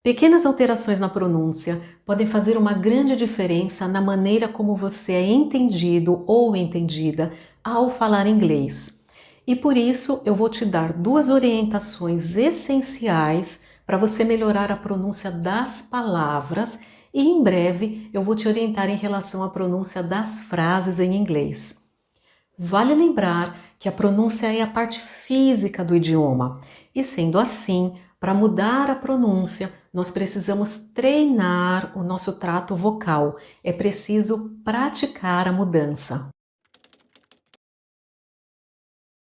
Pequenas alterações na pronúncia podem fazer uma grande diferença na maneira como você é entendido ou entendida ao falar inglês. E por isso eu vou te dar duas orientações essenciais para você melhorar a pronúncia das palavras e em breve eu vou te orientar em relação à pronúncia das frases em inglês. Vale lembrar que a pronúncia é a parte física do idioma e, sendo assim, para mudar a pronúncia, nós precisamos treinar o nosso trato vocal. É preciso praticar a mudança.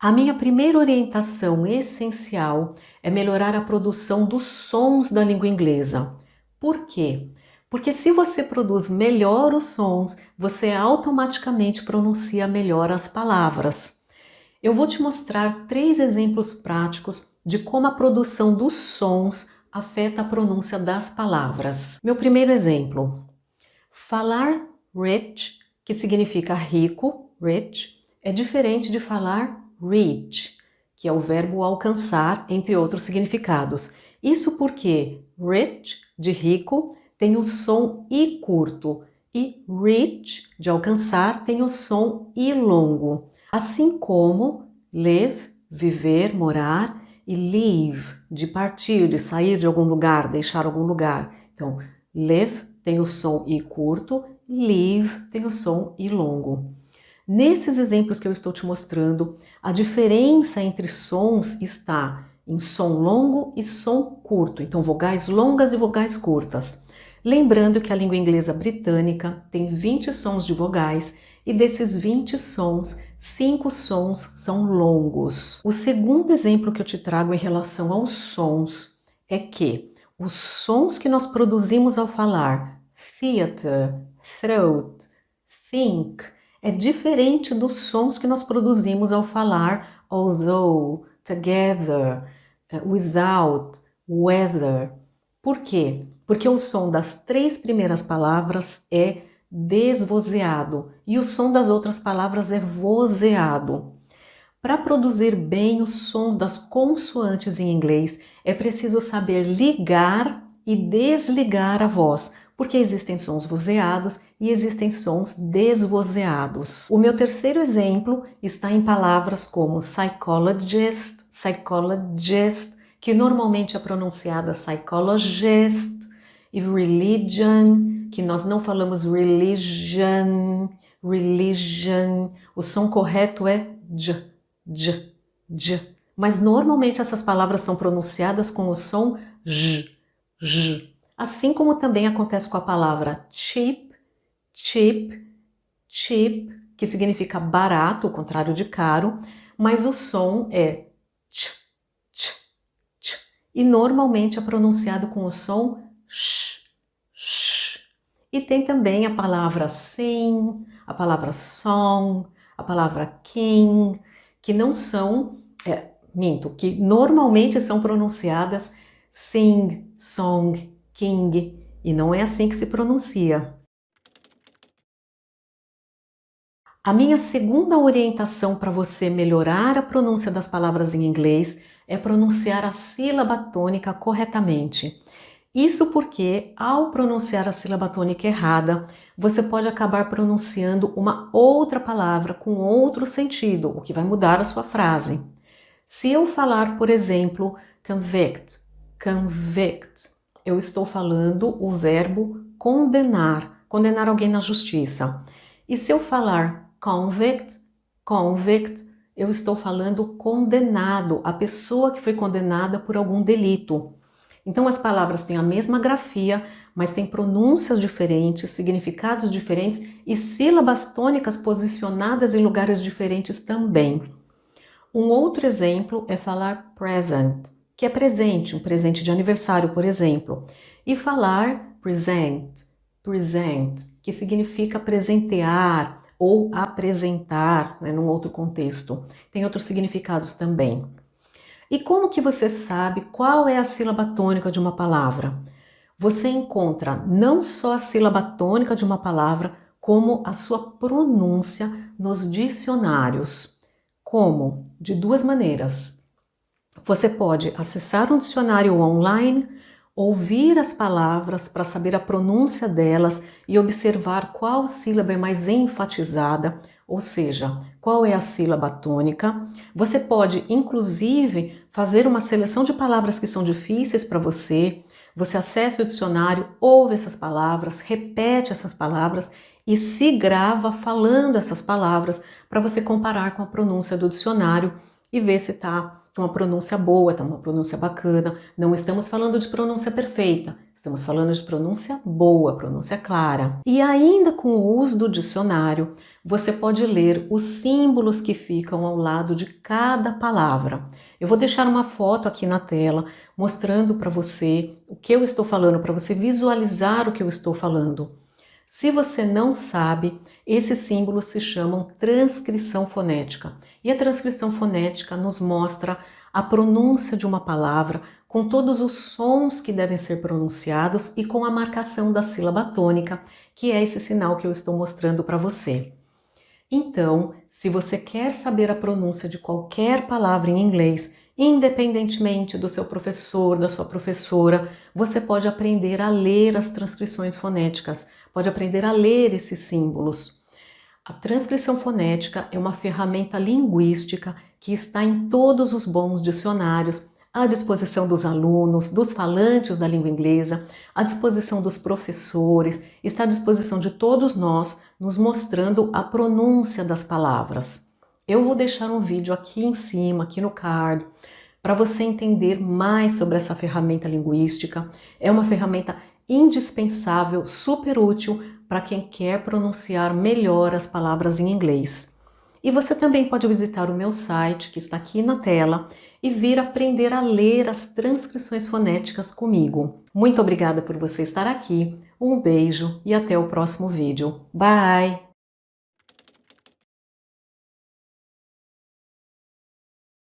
A minha primeira orientação essencial é melhorar a produção dos sons da língua inglesa. Por quê? Porque se você produz melhor os sons, você automaticamente pronuncia melhor as palavras. Eu vou te mostrar 3 exemplos práticos de como a produção dos sons afeta a pronúncia das palavras. Meu primeiro exemplo: falar rich, que significa rico, rich, é diferente de falar reach, que é o verbo alcançar, entre outros significados. Isso porque rich, de rico, tem o som I curto e reach, de alcançar, tem o som I longo. Assim como live, viver, morar, e leave, de partir, de sair de algum lugar, deixar algum lugar. Então, live tem o som I curto, leave tem o som I longo. Nesses exemplos que eu estou te mostrando, a diferença entre sons está em som longo e som curto, então vogais longas e vogais curtas. Lembrando que a língua inglesa britânica tem 20 sons de vogais e desses 20 sons, 5 sons são longos. O segundo exemplo que eu te trago em relação aos sons é que os sons que nós produzimos ao falar, theatre, throat, think, é diferente dos sons que nós produzimos ao falar although, together, without, whether. Por quê? Porque o som das 3 primeiras palavras é desvozeado e o som das outras palavras é vozeado. Para produzir bem os sons das consoantes em inglês, é preciso saber ligar e desligar a voz, porque existem sons vozeados e existem sons desvozeados. O meu terceiro exemplo está em palavras como psychologist, psychologist, que normalmente é pronunciada psychologist, e religion, que nós não falamos religion, religion. O som correto é j, j, j. Mas normalmente essas palavras são pronunciadas com o som j, j. Assim como também acontece com a palavra cheap, cheap, cheap, que significa barato, o contrário de caro, mas o som é ch, ch, ch, e normalmente é pronunciado com o som sh, sh. E tem também a palavra sing, a palavra song, a palavra king, que não são, que normalmente são pronunciadas sing, song, king, e não é assim que se pronuncia. A minha segunda orientação para você melhorar a pronúncia das palavras em inglês é pronunciar a sílaba tônica corretamente. Isso porque, ao pronunciar a sílaba tônica errada, você pode acabar pronunciando uma outra palavra com outro sentido, o que vai mudar a sua frase. Se eu falar, por exemplo, convict, convict, eu estou falando o verbo condenar, condenar alguém na justiça. E se eu falar convict, convict, eu estou falando condenado, a pessoa que foi condenada por algum delito. Então as palavras têm a mesma grafia, mas têm pronúncias diferentes, significados diferentes e sílabas tônicas posicionadas em lugares diferentes também. Um outro exemplo é falar present, que é presente, um presente de aniversário, por exemplo, e falar present, present, que significa presentear ou apresentar, né, num outro contexto. Tem outros significados também. E como que você sabe qual é a sílaba tônica de uma palavra? Você encontra não só a sílaba tônica de uma palavra, como a sua pronúncia nos dicionários. Como? De duas maneiras. Você pode acessar um dicionário online ouvir as palavras para saber a pronúncia delas e observar qual sílaba é mais enfatizada, ou seja, qual é a sílaba tônica. Você pode, inclusive, fazer uma seleção de palavras que são difíceis para você. Você acessa o dicionário, ouve essas palavras, repete essas palavras e se grava falando essas palavras para você comparar com a pronúncia do dicionário e ver se está uma pronúncia boa, está uma pronúncia bacana. Não estamos falando de pronúncia perfeita, estamos falando de pronúncia boa, pronúncia clara. E ainda com o uso do dicionário, você pode ler os símbolos que ficam ao lado de cada palavra. Eu vou deixar uma foto aqui na tela mostrando para você o que eu estou falando, para você visualizar o que eu estou falando. Se você não sabe, esses símbolos se chamam transcrição fonética. E a transcrição fonética nos mostra a pronúncia de uma palavra com todos os sons que devem ser pronunciados e com a marcação da sílaba tônica, que é esse sinal que eu estou mostrando para você. Então, se você quer saber a pronúncia de qualquer palavra em inglês, independentemente do seu professor, da sua professora, você pode aprender a ler as transcrições fonéticas, pode aprender a ler esses símbolos. A transcrição fonética é uma ferramenta linguística que está em todos os bons dicionários, à disposição dos alunos, dos falantes da língua inglesa, à disposição dos professores, está à disposição de todos nós, nos mostrando a pronúncia das palavras. Eu vou deixar um vídeo aqui em cima, aqui no card, para você entender mais sobre essa ferramenta linguística. É uma ferramenta indispensável, super útil para quem quer pronunciar melhor as palavras em inglês. E você também pode visitar o meu site, que está aqui na tela, e vir aprender a ler as transcrições fonéticas comigo. Muito obrigada por você estar aqui, um beijo e até o próximo vídeo. Bye!